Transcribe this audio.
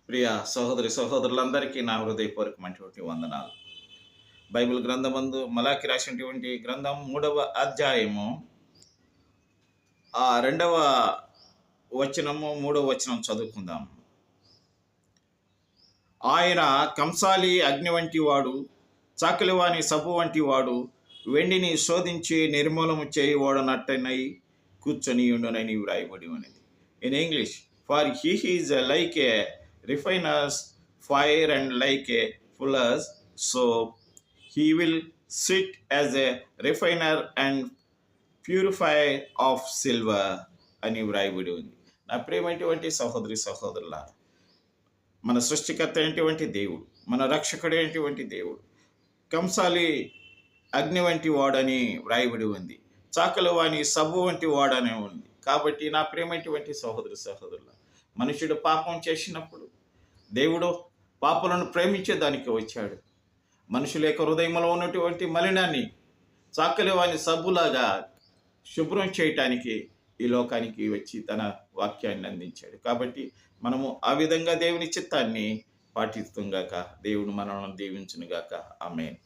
ప్రియ సహోదరి సహోదరులందరికీ నా హృదయపూర్వకమైనటువంటి వందనాలు. బైబిల్ గ్రంథమందు మలాకి రాసినటువంటి గ్రంథం 3వ అధ్యాయము ఆ 2వ వచనము 3వ వచనం చదువుకుందాం. ఆయన కంసాలి అగ్ని వంటి వాడు, చాకలివాని సబ్బు వంటి వాడు, వెండిని శోధించి నిర్మూలము చేయవాడనట్టనై కూర్చొని ఉండునని వ్రాయబడి ఉన్నది. In English, for he is like A refiners fire and like a fuller's soap, he will sit as a refiner and purifier of silver అని వ్రాయబడి ఉంది. నా ప్రియమైనటువంటి సహోదరి సహోదరుల, మన సృష్టికర్త అయినటువంటి దేవుడు, మన రక్షకుడు అయినటువంటి దేవుడు కంసాలి అగ్ని వంటి వాడని వ్రాయబడి ఉంది, చాకలి వాని సబ్బు వంటి వాడని ఉంది. కాబట్టి నా ప్రియమైనటువంటి సహోదరి సహోదరుల, మనుషుడు పాపం చేసినప్పుడు దేవుడు పాపులను ప్రేమించేదానికి వచ్చాడు. మనుషుల యొక్క హృదయంలో ఉన్నటువంటి మలినాన్ని చాకలి వాని సబ్బులాగా శుభ్రం చేయటానికి ఈ లోకానికి వచ్చి తన వాక్యాన్ని అందించాడు. కాబట్టి మనము ఆ విధంగా దేవుని చిత్తాన్ని పాటిస్తుంగాక. దేవుడు మనల్ని దీవించునుగాక. ఆమేన్.